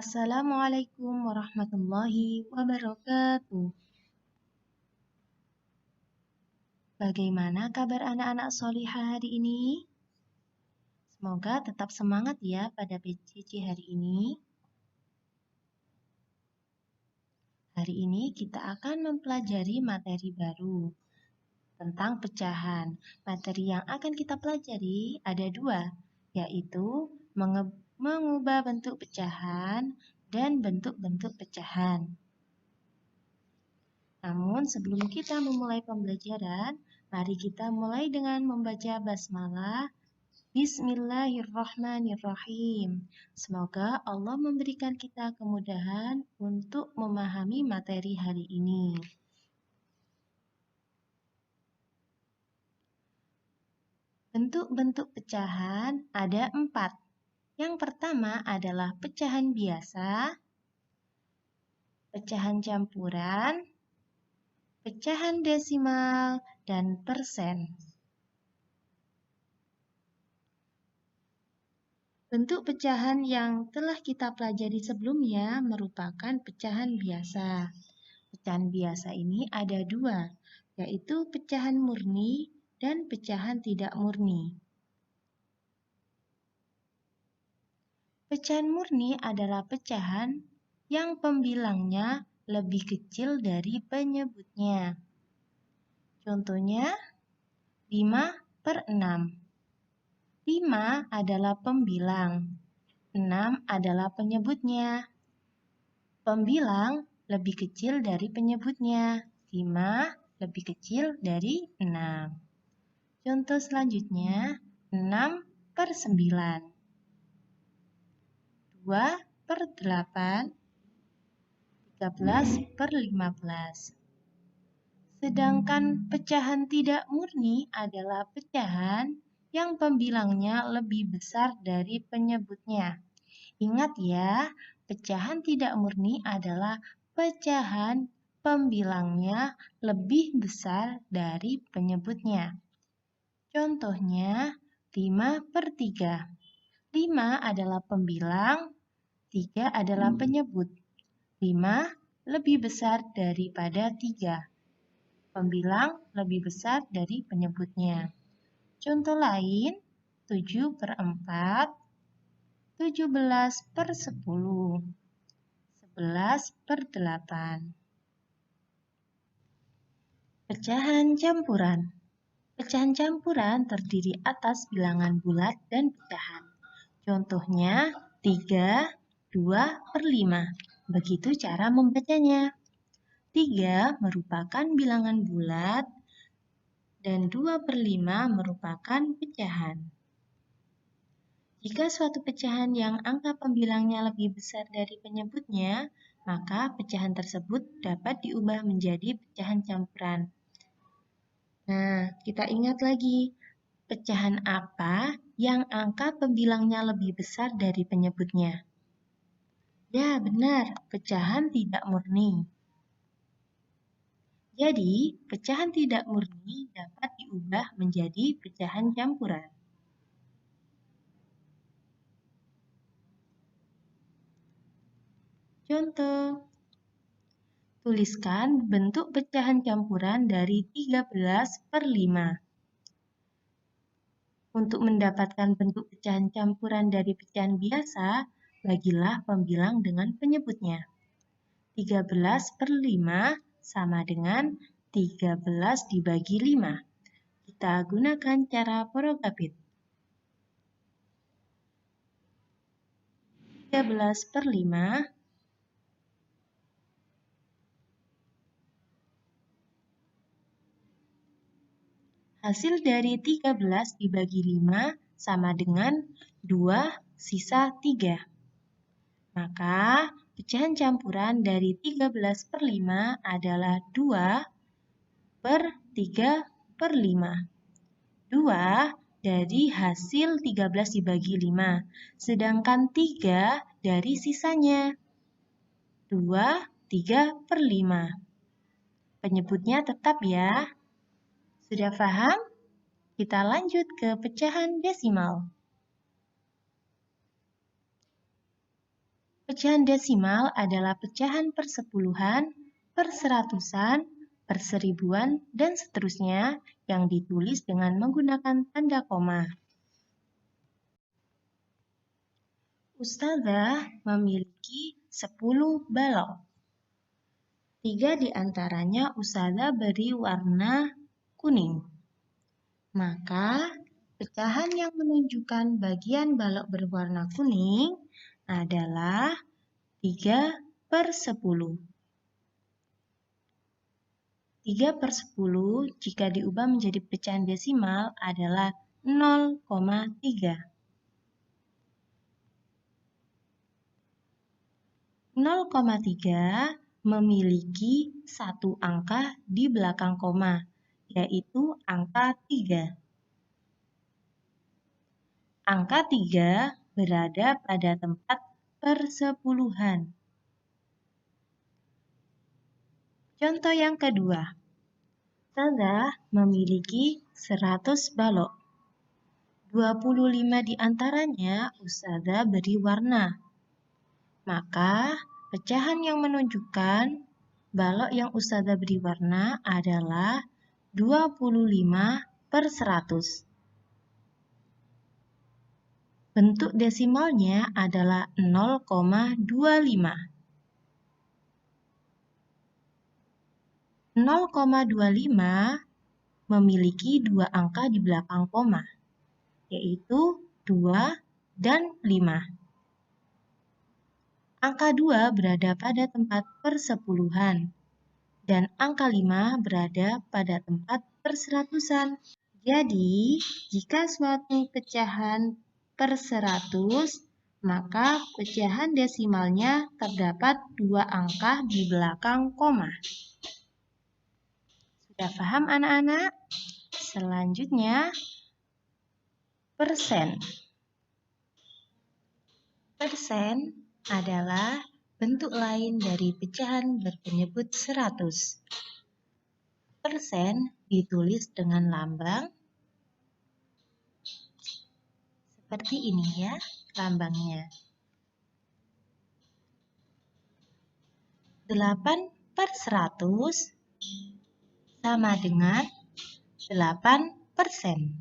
Assalamualaikum warahmatullahi wabarakatuh. Bagaimana kabar anak-anak solihah hari ini? Semoga tetap semangat ya pada PJJ hari ini. Hari ini kita akan mempelajari materi baru tentang pecahan. Materi yang akan kita pelajari ada dua, yaitu mengubah bentuk pecahan dan bentuk-bentuk pecahan. Namun sebelum kita memulai pembelajaran, mari kita mulai dengan membaca basmalah. Bismillahirrahmanirrahim. Semoga Allah memberikan kita kemudahan untuk memahami materi hari ini. Bentuk-bentuk pecahan ada 4. Yang pertama adalah pecahan biasa, pecahan campuran, pecahan desimal, dan persen. Bentuk pecahan yang telah kita pelajari sebelumnya merupakan pecahan biasa. Pecahan biasa ini ada dua, yaitu pecahan murni dan pecahan tidak murni. Pecahan murni adalah pecahan yang pembilangnya lebih kecil dari penyebutnya. Contohnya 5/6. 5 adalah pembilang, 6 adalah penyebutnya. Pembilang lebih kecil dari penyebutnya, 5 lebih kecil dari 6. Contoh selanjutnya, 6/9. 2/8, 13/15. Sedangkan pecahan tidak murni adalah pecahan yang pembilangnya lebih besar dari penyebutnya. Ingat ya, pecahan tidak murni adalah pecahan pembilangnya lebih besar dari penyebutnya. Contohnya 5/3. 5 adalah pembilang, 3 adalah penyebut. 5 lebih besar daripada 3. Pembilang lebih besar dari penyebutnya. Contoh lain, 7/4, 17/10, 11/8. Pecahan campuran. Pecahan campuran terdiri atas bilangan bulat dan pecahan. Contohnya 3, 2/5. Begitu cara membacanya. 3 merupakan bilangan bulat dan 2/5 merupakan pecahan. Jika suatu pecahan yang angka pembilangnya lebih besar dari penyebutnya, maka pecahan tersebut dapat diubah menjadi pecahan campuran. Nah, kita ingat lagi, pecahan apa yang angka pembilangnya lebih besar dari penyebutnya? Ya, benar, pecahan tidak murni. Jadi, pecahan tidak murni dapat diubah menjadi pecahan campuran. Contoh, tuliskan bentuk pecahan campuran dari 13/5. Untuk mendapatkan bentuk pecahan campuran dari pecahan biasa, bagilah pembilang dengan penyebutnya. 13/5 sama dengan 13 dibagi 5. Kita gunakan cara porogapit. 13/5 hasil dari 13 dibagi 5 sama dengan 2 sisa 3. Maka pecahan campuran dari 13/5 adalah 2/3/5. 2 dari hasil 13 dibagi 5, sedangkan 3 dari sisanya. 2/3/5. Penyebutnya tetap ya. Sudah paham? Kita lanjut ke pecahan desimal. Pecahan desimal adalah pecahan persepuluhan, perseratusan, perseribuan, dan seterusnya yang ditulis dengan menggunakan tanda koma. Ustazah memiliki 10 balok. 3 di antaranya Ustazah beri warna kuning. Maka, pecahan yang menunjukkan bagian balok berwarna kuning adalah 3/10. 3/10 jika diubah menjadi pecahan desimal adalah 0,3. 0,3 memiliki satu angka di belakang koma, yaitu angka 3. Angka 3 berada pada tempat persepuluhan. Contoh yang kedua, Ustazah memiliki 100 balok. 25 di antaranya Ustazah beri warna. Maka, pecahan yang menunjukkan balok yang Ustazah beri warna adalah 25/100. Bentuk desimalnya adalah 0,25. 0,25 memiliki dua angka di belakang koma, yaitu 2 dan 5. Angka 2 berada pada tempat persepuluhan, dan angka 5 berada pada tempat perseratusan. Jadi, jika suatu pecahan per100, maka pecahan desimalnya terdapat dua angka di belakang koma. Sudah paham anak-anak? Selanjutnya, persen. Persen adalah bentuk lain dari pecahan berpenyebut 100. Persen ditulis dengan lambang seperti ini ya, lambangnya. 8/100 sama dengan 8%.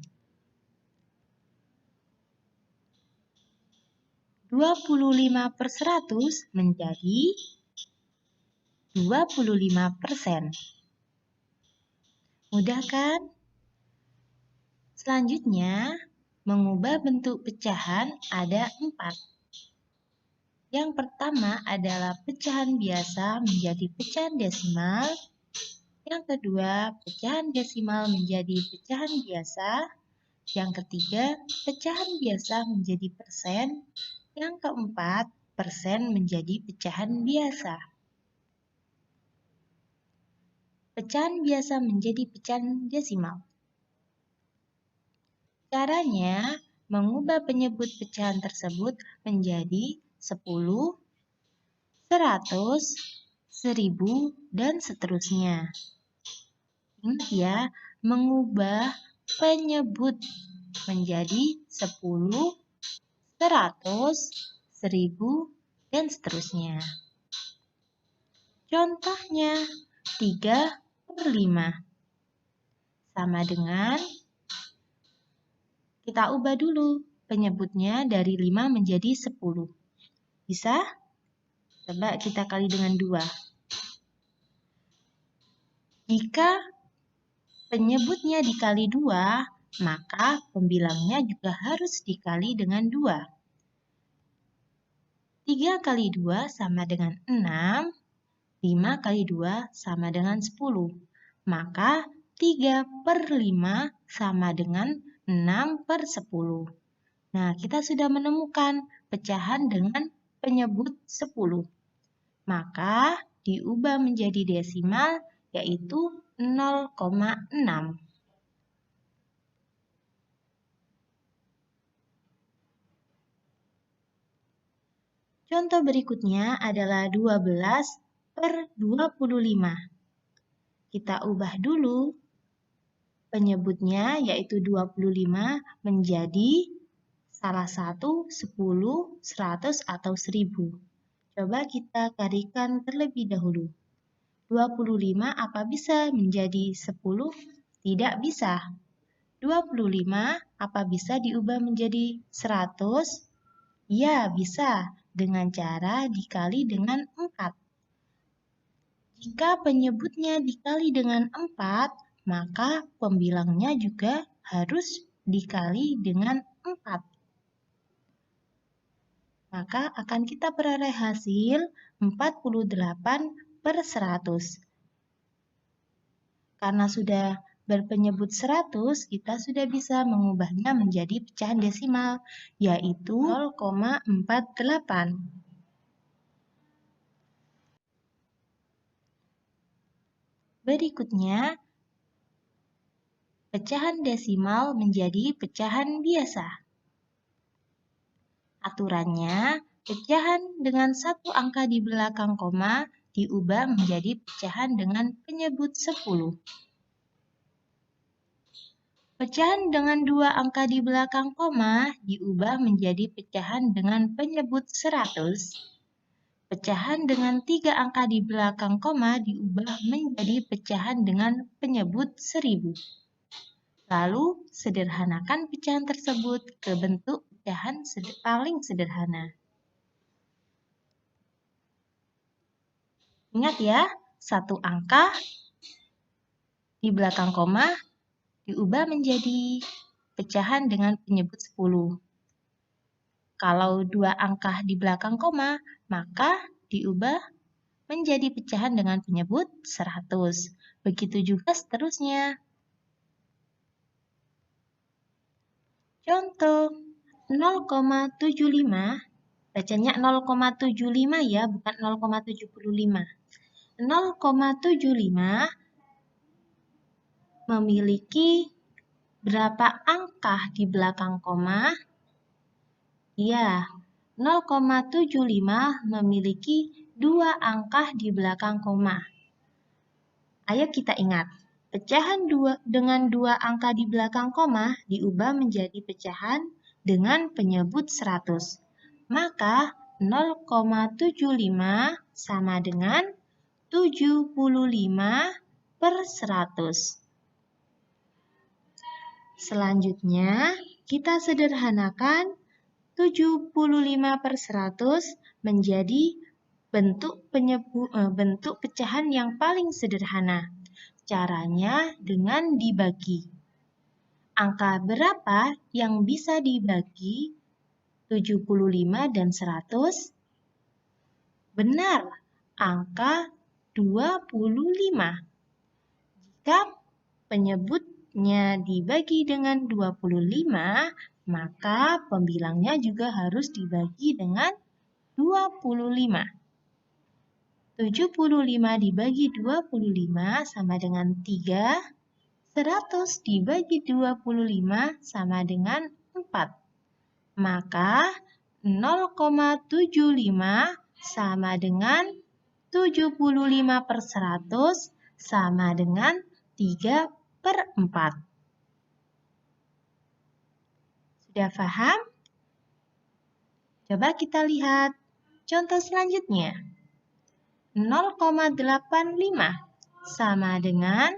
25/100 menjadi 25%. Mudah kan? Selanjutnya, mengubah bentuk pecahan ada 4. Yang pertama adalah pecahan biasa menjadi pecahan desimal. Yang kedua, pecahan desimal menjadi pecahan biasa. Yang ketiga, pecahan biasa menjadi persen. Yang keempat, persen menjadi pecahan biasa. Pecahan biasa menjadi pecahan desimal. Caranya, mengubah penyebut pecahan tersebut menjadi 10, 100, 1000, dan seterusnya. Ingat ya, mengubah penyebut menjadi 10, 100, 1000, dan seterusnya. Contohnya, 3/5 sama dengan, kita ubah dulu penyebutnya dari 5 menjadi 10. Bisa? Coba kita kali dengan 2. Jika penyebutnya dikali 2, maka pembilangnya juga harus dikali dengan 2. 3 kali 2 sama dengan 6, 5 kali 2 sama dengan 10. Maka 3/5 sama dengan 6/10. Nah, kita sudah menemukan pecahan dengan penyebut 10. Maka diubah menjadi desimal, yaitu 0,6. Contoh berikutnya adalah 12/25. Kita ubah dulu penyebutnya, yaitu 25 menjadi salah satu 10, 100, atau 1000. Coba kita kalikan terlebih dahulu. 25 apa bisa menjadi 10? Tidak bisa. 25 apa bisa diubah menjadi 100? Ya, bisa. Dengan cara dikali dengan 4. Jika penyebutnya dikali dengan 4, maka pembilangnya juga harus dikali dengan 4. Maka akan kita peroleh hasil 48/100. Karena sudah berpenyebut 100, kita sudah bisa mengubahnya menjadi pecahan desimal, yaitu 0,48. Berikutnya, pecahan desimal menjadi pecahan biasa. Aturannya, pecahan dengan satu angka di belakang koma diubah menjadi pecahan dengan penyebut 10. Pecahan dengan dua angka di belakang koma diubah menjadi pecahan dengan penyebut 100. Pecahan dengan 3 angka di belakang koma diubah menjadi pecahan dengan penyebut 1000. Lalu, sederhanakan pecahan tersebut ke bentuk pecahan paling sederhana. Ingat ya, satu angka di belakang koma diubah menjadi pecahan dengan penyebut 10. Kalau dua angka di belakang koma, maka diubah menjadi pecahan dengan penyebut 100. Begitu juga seterusnya. Contoh 0,75, bacanya 0,75 ya, bukan 0,75. 0,75 memiliki berapa angka di belakang koma? Ya, 0,75 memiliki 2 angka di belakang koma. Ayo kita ingat, pecahan dengan 2 angka di belakang koma diubah menjadi pecahan dengan penyebut 100. Maka 0,75 sama dengan 75/100. Selanjutnya, kita sederhanakan 75/100 menjadi bentuk pecahan yang paling sederhana. Caranya dengan dibagi. Angka berapa yang bisa dibagi 75 dan 100? Benar, angka 25. Jika penyebutnya dibagi dengan 25, maka pembilangnya juga harus dibagi dengan 25. 75 dibagi 25 sama dengan 3. 100 dibagi 25 sama dengan 4. Maka 0,75 sama dengan 75/100 sama dengan 3/4. Sudah paham? Coba kita lihat contoh selanjutnya. 0,85 sama dengan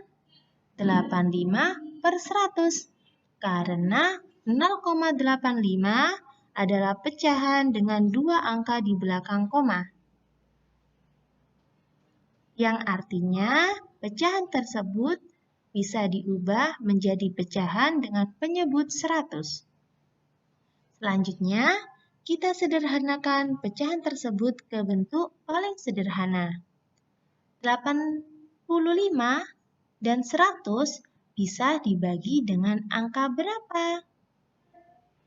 85/100. Karena 0,85 adalah pecahan dengan 2 angka di belakang koma. Yang artinya pecahan tersebut bisa diubah menjadi pecahan dengan penyebut 100. Selanjutnya, kita sederhanakan pecahan tersebut ke bentuk paling sederhana. 85 dan 100 bisa dibagi dengan angka berapa?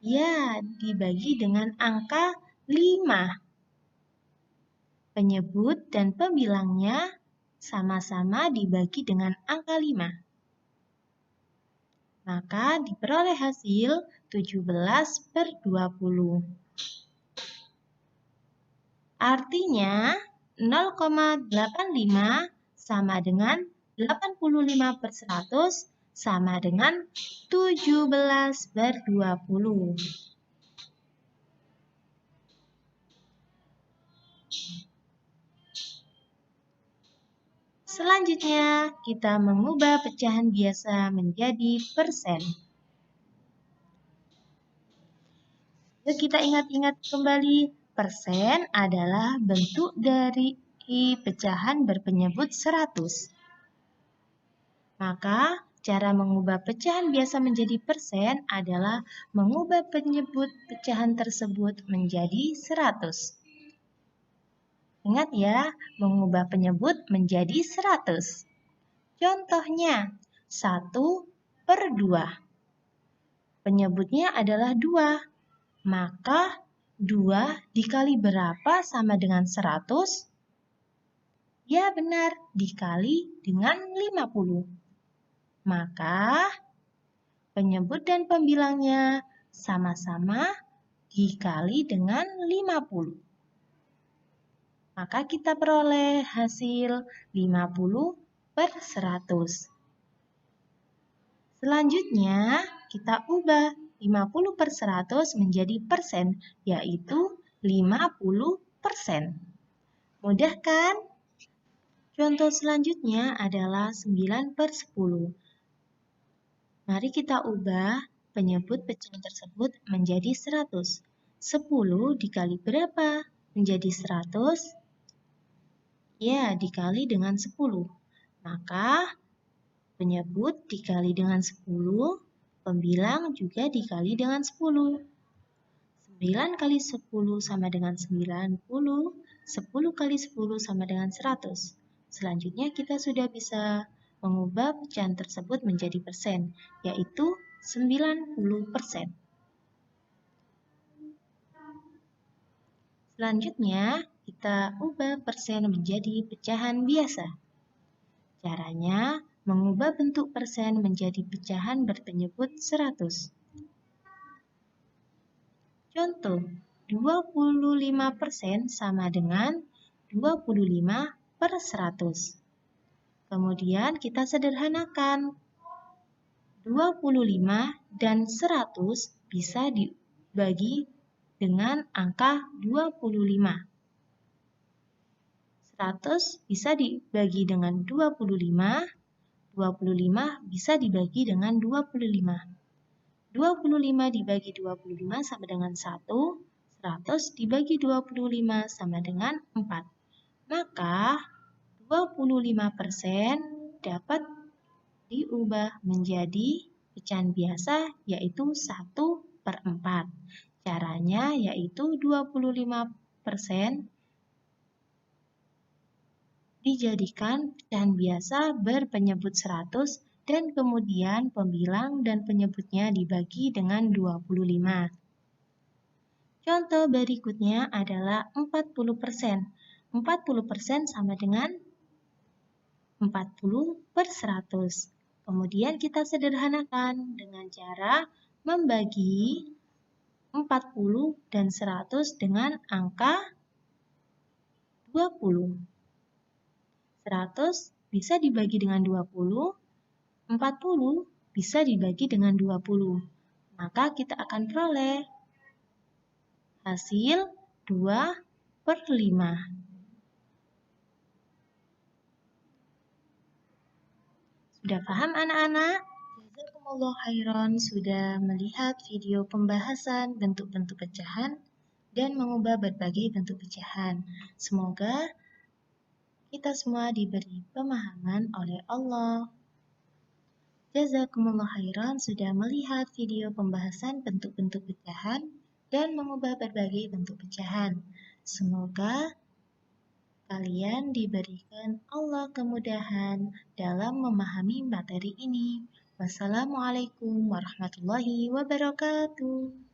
Ya, dibagi dengan angka 5. Penyebut dan pembilangnya sama-sama dibagi dengan angka 5. Maka diperoleh hasil 17/20. Artinya 0,85 sama dengan 85/100 sama dengan 17/20. Selanjutnya, kita mengubah pecahan biasa menjadi persen. Yuk kita ingat-ingat kembali, persen adalah bentuk dari pecahan berpenyebut 100. Maka, cara mengubah pecahan biasa menjadi persen adalah mengubah penyebut pecahan tersebut menjadi 100. Ingat ya, mengubah penyebut menjadi 100. Contohnya, 1/2. Penyebutnya adalah 2. Maka 2 dikali berapa sama dengan 100? Ya benar, dikali dengan 50. Maka penyebut dan pembilangnya sama-sama dikali dengan 50. Maka kita peroleh hasil 50/100. Selanjutnya, kita ubah 50/100 menjadi persen, yaitu 50%. Mudah kan? Contoh selanjutnya adalah 9/10. Mari kita ubah penyebut pecahan tersebut menjadi 100. 10 dikali berapa menjadi 100? Ya, dikali dengan 10. Maka penyebut dikali dengan 10, pembilang juga dikali dengan 10. 9 kali 10 sama dengan 90, 10 kali 10 sama dengan 100. Selanjutnya kita sudah bisa mengubah pecahan tersebut menjadi persen, yaitu 90%. Selanjutnya, kita ubah persen menjadi pecahan biasa. Caranya, mengubah bentuk persen menjadi pecahan berpenyebut 100. Contoh, 25% sama dengan 25/100. Kemudian kita sederhanakan. 25 dan 100 bisa dibagi dengan angka 25. 100 bisa dibagi dengan 25, 25 bisa dibagi dengan 25. 25 dibagi 25 sama dengan 1, 100 dibagi 25 sama dengan 4. Maka 25% dapat diubah menjadi pecahan biasa, yaitu 1/4. Caranya yaitu 25% dijadikan pecahan biasa berpenyebut 100 dan kemudian pembilang dan penyebutnya dibagi dengan 25. Contoh berikutnya adalah 40%. 40% sama dengan 40/100. Kemudian kita sederhanakan dengan cara membagi 40 dan 100 dengan angka 20. 100 bisa dibagi dengan 20, 40 bisa dibagi dengan 20. Maka kita akan peroleh hasil 2/5. Sudah paham anak-anak? Jazakumullah khairan sudah melihat video pembahasan bentuk-bentuk pecahan dan mengubah berbagai bentuk pecahan. Semoga kita semua diberi pemahaman oleh Allah. Jazakumullah khairan sudah melihat video pembahasan bentuk-bentuk pecahan dan mengubah berbagai bentuk pecahan. Semoga kalian diberikan Allah kemudahan dalam memahami materi ini. Wassalamualaikum warahmatullahi wabarakatuh.